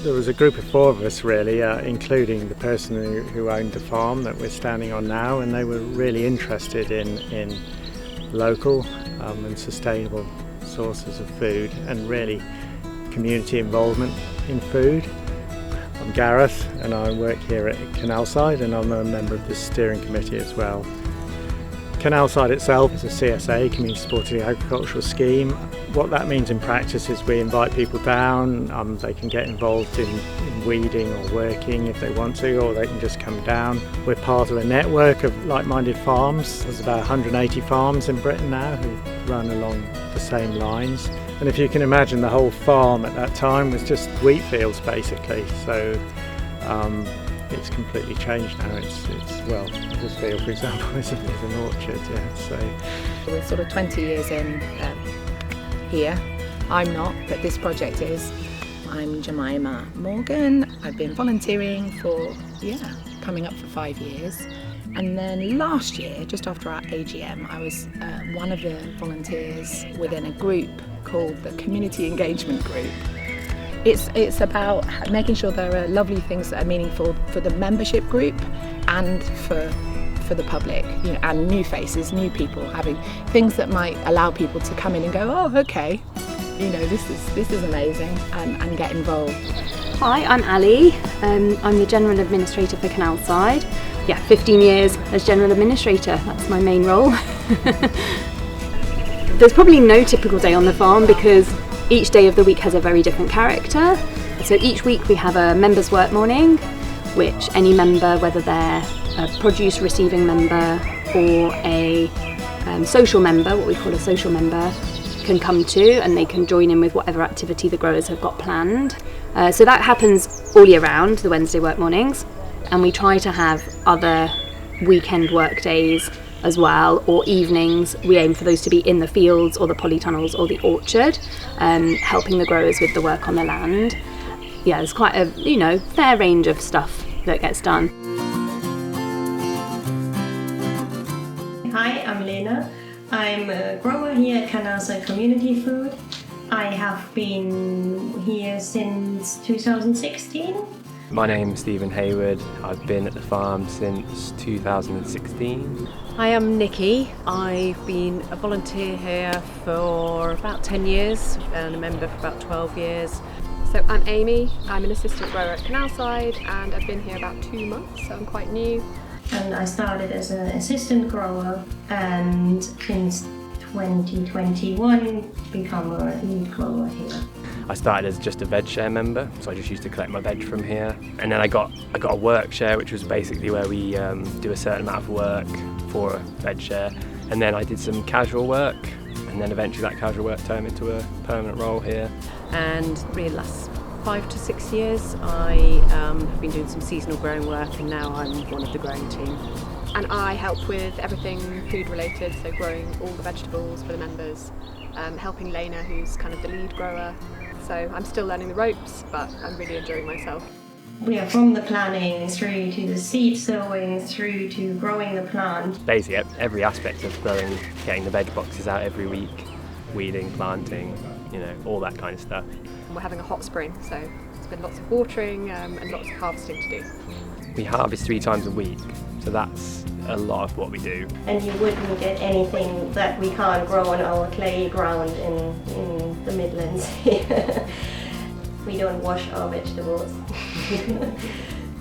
There was a group of four of us really, including the person who owned the farm that we're standing on now, and they were really interested in local and sustainable sources of food and really community involvement in food. I'm Gareth and I work here at Canalside, and I'm a member of the steering committee as well. Canalside itself is a CSA, Community Supported Agricultural Scheme. What that means in practice is we invite people down, they can get involved in weeding or working if they want to, or they can just come down. We're part of a network of like-minded farms. There's about 180 farms in Britain now who run along the same lines. And if you can imagine, the whole farm at that time was just wheat fields basically. So it's completely changed now. Well, this field, for example, is an orchard, yeah. So we're sort of 20 years in here. I'm not, but this project is. I'm Jemima Morgan. I've been volunteering for, coming up for 5 years. And then last year, just after our AGM, I was one of the volunteers within a group called the Community Engagement Group. It's about making sure there are lovely things that are meaningful for the membership group and for the public, and new faces, new people, having things that might allow people to come in and go, oh, okay, this is amazing, and get involved. Hi, I'm Ali. I'm the General Administrator for Canalside. 15 years as General Administrator, that's my main role. There's probably no typical day on the farm because each day of the week has a very different character. So each week we have a members' work morning, which any member, whether they're a produce receiving member or a social member, what we call a social member, can come to, and they can join in with whatever activity the growers have got planned. So that happens all year round, the Wednesday work mornings, and we try to have other weekend work days as well, or evenings. We aim for those to be in the fields or the polytunnels or the orchard, helping the growers with the work on the land. There's quite a fair range of stuff that gets done. Hi, I'm Lena. I'm a grower here at Canalside Community Food. I have been here since 2016. My name's Stephen Hayward. I've been at the farm since 2016. Hi, I'm Nikki. I've been a volunteer here for about 10 years and a member for about 12 years. So I'm Amy. I'm an assistant grower at Canalside and I've been here about 2 months, so I'm quite new. And I started as an assistant grower and since 2021 become a lead grower here. I started as just a veg share member, so I just used to collect my veg from here. And then I got a work share, which was basically where we do a certain amount of work for a veg share. And then I did some casual work, and then eventually that casual work turned into a permanent role here. And really the last 5 to 6 years I have been doing some seasonal growing work, and now I'm one of the growing team. And I help with everything food related, so growing all the vegetables for the members, helping Lena, who's kind of the lead grower. So I'm still learning the ropes, but I'm really enjoying myself. We are from the planning through to the seed sowing through to growing the plant. Basically every aspect of growing, getting the veg boxes out every week, weeding, planting, all that kind of stuff. And we're having a hot spring, so there's been lots of watering and lots of harvesting to do. We harvest 3 times a week, so that's a lot of what we do. And you wouldn't get anything that we can't grow on our clay ground in the Midlands here. We don't wash our vegetables.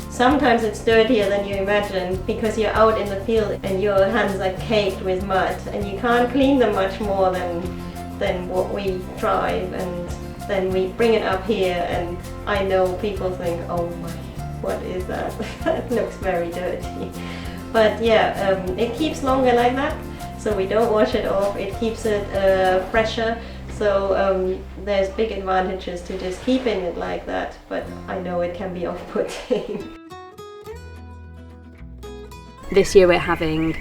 Sometimes it's dirtier than you imagine because you're out in the field and your hands are caked with mud and you can't clean them much more than what we try, and then we bring it up here and I know people think, oh my, what is that? That looks very dirty. But it keeps longer like that, so we don't wash it off. It keeps it fresher, so there's big advantages to just keeping it like that, but I know it can be off-putting. This year we're having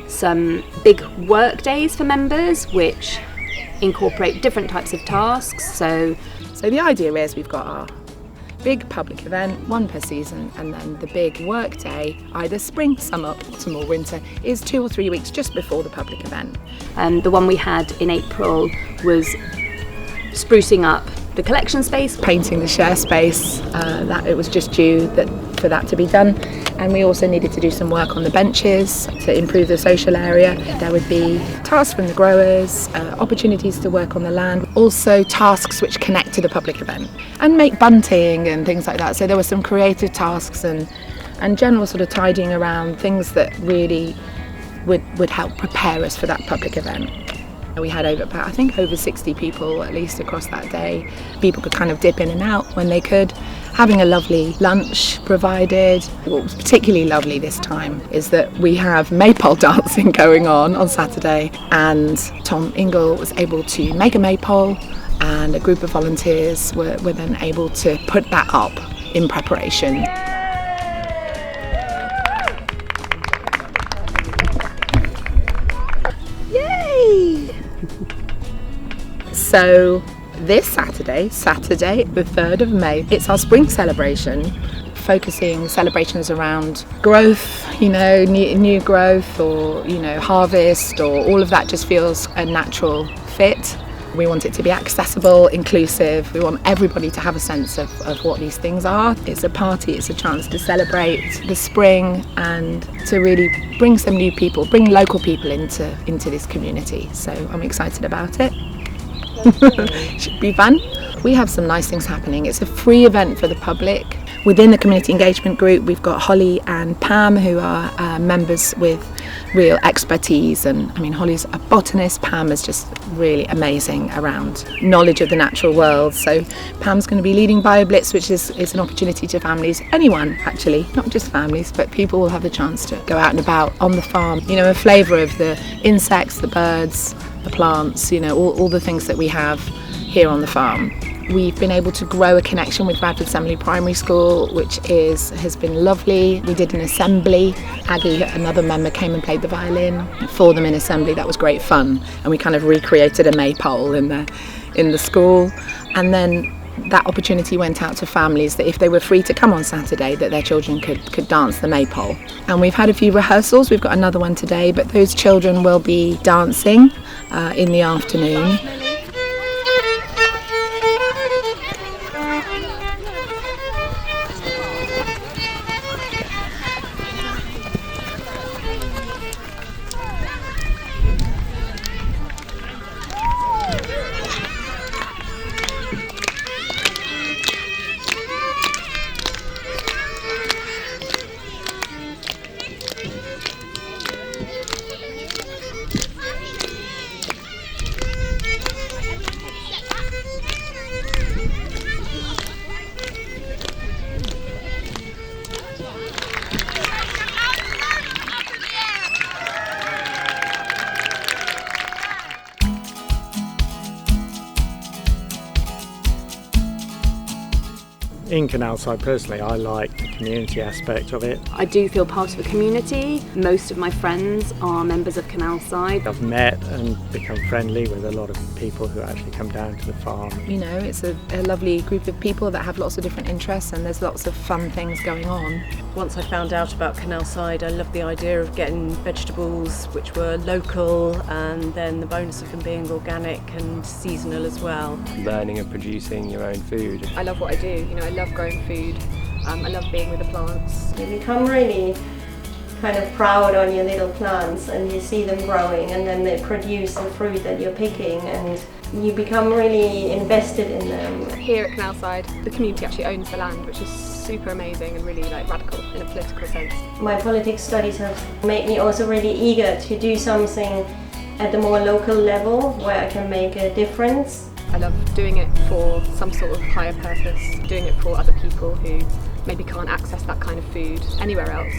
some big work days for members, which incorporate different types of tasks. So the idea is we've got our big public event, one per season, and then the big work day, either spring, summer, autumn or winter, is 2 or 3 weeks just before the public event. The one we had in April was sprucing up the collection space. Painting the share space, that it was just due for that to be done. And we also needed to do some work on the benches to improve the social area. There would be tasks from the growers, opportunities to work on the land, also tasks which connect to the public event and make bunting and things like that. So there were some creative tasks and general sort of tidying around things that really would help prepare us for that public event. We had over 60 people at least across that day. People could kind of dip in and out when they could. Having a lovely lunch provided. What was particularly lovely this time is that we have maypole dancing going on Saturday, and Tom Ingle was able to make a maypole, and a group of volunteers were then able to put that up in preparation. Yay! So this Saturday, the 3rd of May, it's our spring celebration, focusing celebrations around growth, new growth, or, harvest, or all of that just feels a natural fit. We want it to be accessible, inclusive. We want everybody to have a sense of what these things are. It's a party, it's a chance to celebrate the spring and to really bring some new people, bring local people into this community. So I'm excited about it. Should be fun. We have some nice things happening. It's a free event for the public. Within the community engagement group, we've got Holly and Pam, who are members with real expertise. And Holly's a botanist. Pam is just really amazing around knowledge of the natural world. So Pam's going to be leading BioBlitz, which is an opportunity to families, anyone actually, not just families, but people will have the chance to go out and about on the farm. A flavour of the insects, the birds, the plants, all the things that we have here on the farm. We've been able to grow a connection with Bradford Assembly Primary School, which has been lovely. We did an assembly. Aggie, another member, came and played the violin for them in assembly. That was great fun. And we kind of recreated a maypole in the school. And then that opportunity went out to families that if they were free to come on Saturday, that their children could dance the maypole. And we've had a few rehearsals. We've got another one today, but those children will be dancing in the afternoon. In Canalside, personally, I like the community aspect of it. I do feel part of a community. Most of my friends are members of Canalside. I've met and become friendly with a lot of people who actually come down to the farm. It's a lovely group of people that have lots of different interests, and there's lots of fun things going on. Once I found out about Canalside, I loved the idea of getting vegetables which were local, and then the bonus of them being organic and seasonal as well. Learning and producing your own food. I love what I do. I love growing food. I love being with the plants. You become really kind of proud on your little plants, and you see them growing, and then they produce the fruit that you're picking, and you become really invested in them. Here at Canalside, the community actually owns the land, which is super amazing and really radical in a political sense. My politics studies have made me also really eager to do something at the more local level where I can make a difference. I love doing it for some sort of higher purpose, doing it for other people who maybe can't access that kind of food anywhere else.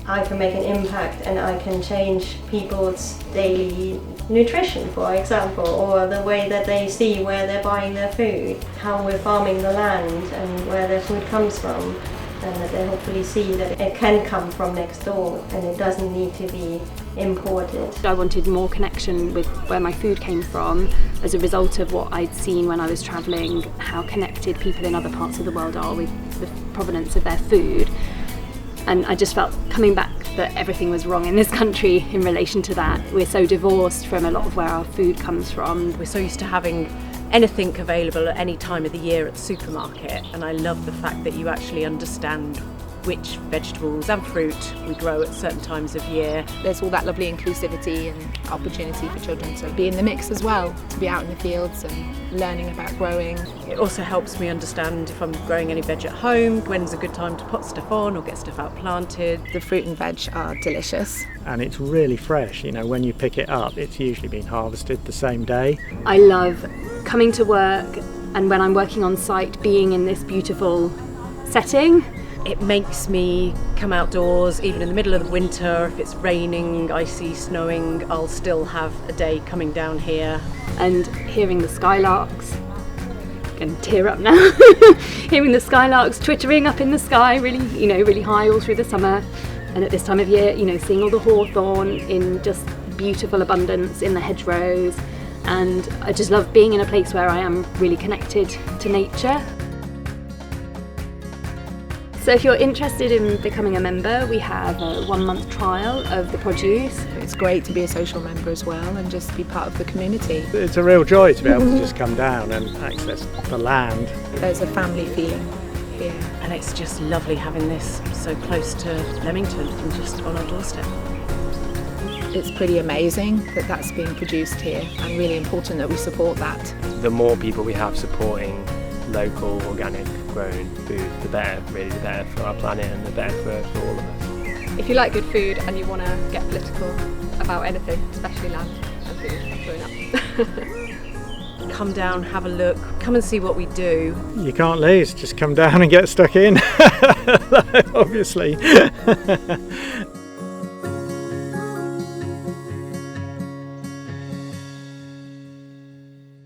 I can make an impact, and I can change people's daily nutrition, for example, or the way that they see where they're buying their food, how we're farming the land and where their food comes from, and that they hopefully see that it can come from next door and it doesn't need to be imported. I wanted more connection with where my food came from as a result of what I'd seen when I was travelling, how connected people in other parts of the world are with the provenance of their food. And I just felt coming back that everything was wrong in this country in relation to that. We're so divorced from a lot of where our food comes from. We're so used to having anything available at any time of the year at the supermarket, and I love the fact that you actually understand which vegetables and fruit we grow at certain times of year. There's all that lovely inclusivity and opportunity for children to be in the mix as well, to be out in the fields and learning about growing. It also helps me understand if I'm growing any veg at home, when's a good time to pot stuff on or get stuff out planted. The fruit and veg are delicious. And it's really fresh, you know, when you pick it up, it's usually been harvested the same day. I love coming to work and when I'm working on site being in this beautiful setting. It makes me come outdoors even in the middle of the winter. If it's raining, icy, snowing, I'll still have a day coming down here. And hearing the skylarks, I'm going to tear up now, hearing the skylarks twittering up in the sky really high all through the summer. And at this time of year, seeing all the hawthorn in just beautiful abundance in the hedgerows. And I just love being in a place where I am really connected to nature. So if you're interested in becoming a member, we have a 1-month trial of the produce. It's great to be a social member as well and just be part of the community. It's a real joy to be able to just come down and access the land. There's a family feeling here. And it's just lovely having this so close to Leamington and just on our doorstep. It's pretty amazing that that's being produced here and really important that we support that. The more people we have supporting local, organic grown food, the better, really, the better for our planet and the better for all of us. If you like good food and you want to get political about anything, especially land and food, join up. Come down, have a look, come and see what we do. You can't lose, just come down and get stuck in, obviously.